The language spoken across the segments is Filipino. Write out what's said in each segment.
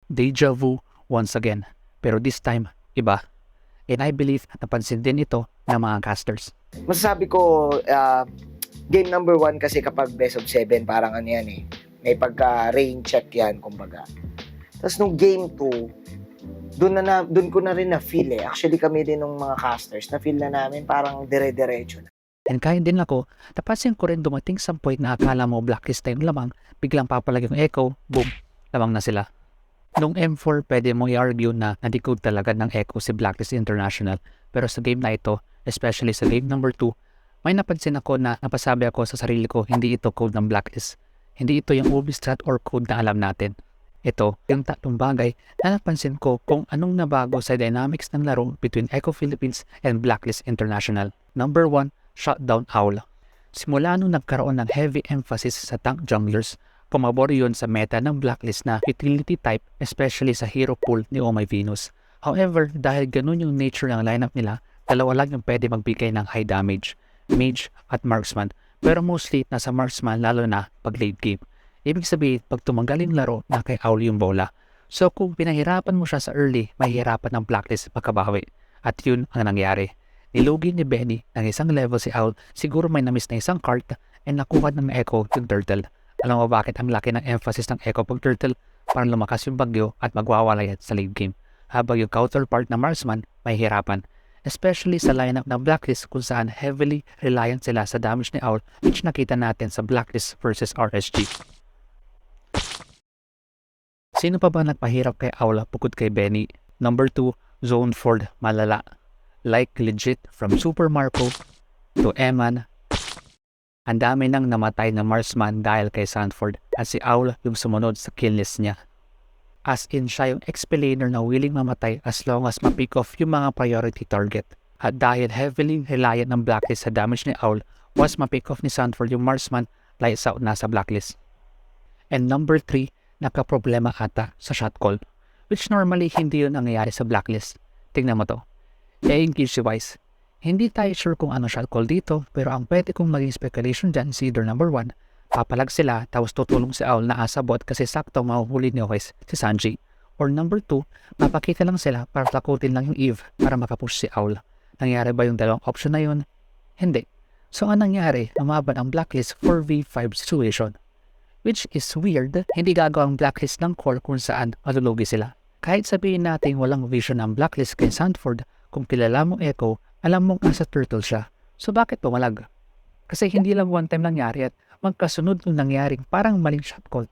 Deja vu once again. Pero this time, iba. And I believe napansin din ito ng mga casters. Masasabi ko, game number 1 kasi kapag best of 7, parang ano yan eh. May pagka-rain check yan, kumbaga. Tapos nung game 2, doon ko na rin na-feel eh. Actually kami din ng mga casters, na-feel na namin parang dire-diretso na. And kahit din ako, napansin ko rin dumating sa point na akala mo blacklist tayong lamang, biglang papalag yung echo, boom, lamang na sila. Nung M4, pwede mo i-argue na na-decode talaga ng echo si Blacklist International. Pero sa game na ito, especially sa game number 2, may napansin ako na napasabi ako sa sarili ko, hindi ito code ng Blacklist. Hindi ito yung UB strat or code na alam natin. Ito, yung tatlong bagay na napansin ko kung anong nabago sa dynamics ng laro between Echo Philippines and Blacklist International. Number 1, Shutdown Owl. Simula nung nagkaroon ng heavy emphasis sa tank junglers, pumabor yun sa meta ng Blacklist na utility type, especially sa hero pool ni Oh My Venus. However, dahil ganun yung nature ng lineup nila, dalawa lang yung pwede magbigay ng high damage, Mage at Marksman. Pero mostly nasa Marksman lalo na pag late game. Ibig sabihin, pag tumanggal yung laro, na kay Owl yung bola. So kung pinahirapan mo siya sa early, mahihirapan ng Blacklist pagkabawi. At yun ang nangyari. Nilugi ni Benny ng isang level si Owl, siguro may na-miss na isang card and nakuha ng Echo yung Turtle. Alam mo bakit ang laki ng emphasis ng Echo pag Turtle? Parang lumakas yung bagyo at magwawala yan sa late game. Habang yung counterpart na Marksman, may hirapan. Especially sa lineup ng Blacklist kung saan heavily reliant sila sa damage ni Owl, which nakita natin sa Blacklist versus RSG. Sino pa ba nagpahirap kay Owl bukod kay Benny? Number 2, Zone Ford malala. Like legit from Super Marco to Eman. Ang dami nang namatay na Marksman dahil kay Sanford at si Owl yung sumunod sa kill list niya. As in siya yung explainer na willing mamatay as long as ma-pick off yung mga priority target. At dahil heavily reliant ng Blacklist sa damage ni Owl, once ma-pick off ni Sanford yung Marksman, lights out na sa Blacklist. And number 3, nakaproblema ata sa shot call, which normally hindi yun nangyayari sa Blacklist. Tingnan mo to. Engage wise, hindi tayo sure kung ano shot call dito, pero ang pwede kong maging speculation dyan is either number 1, papalag sila tapos tutulong si Owl na asa bot kasi sakto mahuhuli ni Ois si Sanji. Or number 2, mapakita lang sila para takutin lang yung Eve para makapush si Owl. Nangyari ba yung dalawang option na yun? Hindi. So ang nangyari, lumaban ang Blacklist 4v5 situation. Which is weird, hindi gagawang Blacklist ng call kung saan malulugi sila. Kahit sabihin natin walang vision ng Blacklist kay Sanford, kung kilala mo Echo, alam mong asa Turtle siya. So bakit pumalag? Kasi hindi lang one time nangyari at magkasunod nung nangyaring parang maling shot call.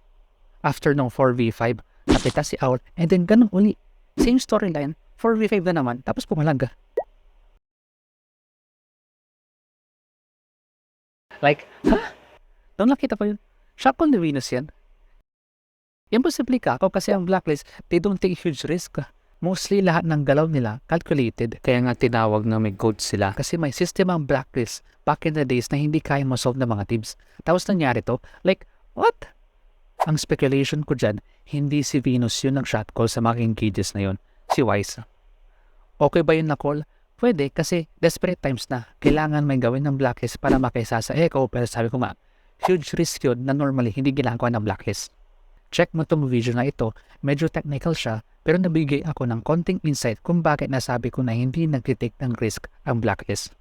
After nung 4v5, napita si Owl and then ganun uli. Same storyline, 4v5 na naman tapos pumalag. Like, ha? Nung nakita ko yun, shot call ni Venus yan. Imposible ka ako kasi ang Blacklist, they don't take huge risk. Mostly lahat ng galaw nila calculated. Kaya nga tinawag na may code sila kasi may system ang Blacklist back in the days na hindi kaya masolve ng mga teams. Tapos nangyari to, like, what? Ang speculation ko dyan, hindi si Venus yun ang shot call sa mga engages na yun. Si Wise. Okay ba yun na call? Pwede kasi desperate times na. Kailangan may gawin ng Blacklist para makaisa sa Echo pero sabi ko nga, huge risk yun na normally hindi ginagawa ng Blacklist. Check mo tong video na ito, medyo technical siya pero nabigay ako ng konting insight kung bakit nasabi ko na hindi nagtitake ng risk ang Blacklist.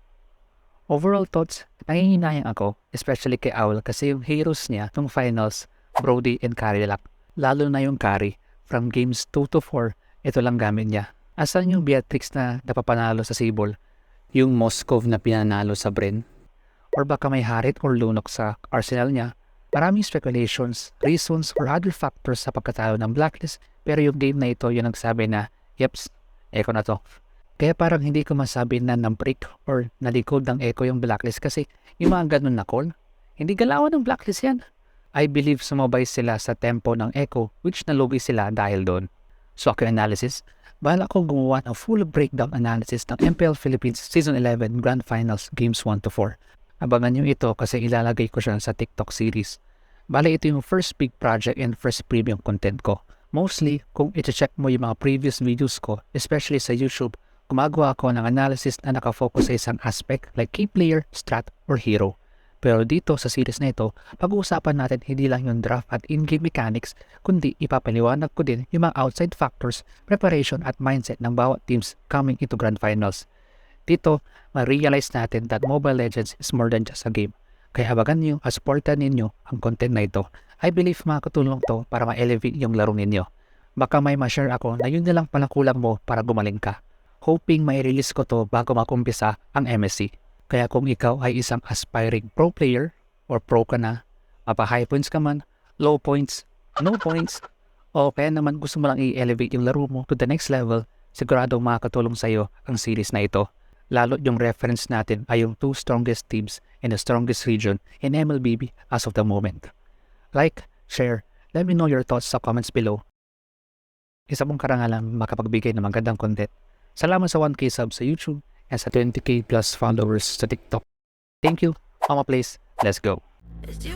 Overall thoughts, nangihinayang ako, especially kay Owl kasi yung heroes niya nung finals, Brody and Carillac. Lalo na yung Cari, from games 2 to 4, ito lang gamit niya. Asan yung Beatrix na napapanalo sa Sibol? Yung Moskov na pinanalo sa Bren? Or baka may Harit or Lunok sa arsenal niya? Maraming speculations, reasons, or other factors sa pagkatalo ng Blacklist pero yung game na ito yung nagsabi na, yeps, Echo na to. Kaya parang hindi ko masabi na na-break or na-decode ng Echo yung Blacklist kasi yung mga ganun na call, hindi galawan ng Blacklist yan. I believe sumabay sila sa tempo ng Echo which nalugi sila dahil doon. So ako analysis, bahala ko gumawa ng full breakdown analysis ng MPL Philippines Season 11 Grand Finals Games 1 to 4. Abangan nyo ito kasi ilalagay ko siya sa TikTok series. Bale ito yung first big project and first premium content ko. Mostly, kung iti-check mo yung mga previous videos ko, especially sa YouTube, gumagawa ako ng analysis na nakafocus sa isang aspect like key player, strat, or hero. Pero dito sa series na ito, pag-uusapan natin hindi lang yung draft at in-game mechanics, kundi ipapaliwanag ko din yung mga outside factors, preparation at mindset ng bawat teams coming into Grand Finals. Dito, ma-realize natin that Mobile Legends is more than just a game. Kaya habagan nyo at supportan ninyo ang content na ito. I believe makakatulong to para ma-elevate yung laro ninyo. Baka may ma-share ako na yun na lang pala kulang mo para gumaling ka. Hoping mai-release ko to bago makumpisa ang MSC. Kaya kung ikaw ay isang aspiring pro player or pro ka na, mapa-high points ka man, low points, no points, o kaya naman gusto mo lang i-elevate yung laro mo to the next level, siguradong makakatulong sa'yo ang series na ito. Lalo yung reference natin ay yung 2 strongest teams in the strongest region in MLBB as of the moment. Like, share, let me know your thoughts sa comments below. Isa mong karangalan makapagbigay ng magandang content. Salamat sa 1K subs sa YouTube and sa 20K plus followers sa TikTok. Thank you. Mama Place, let's go. Is you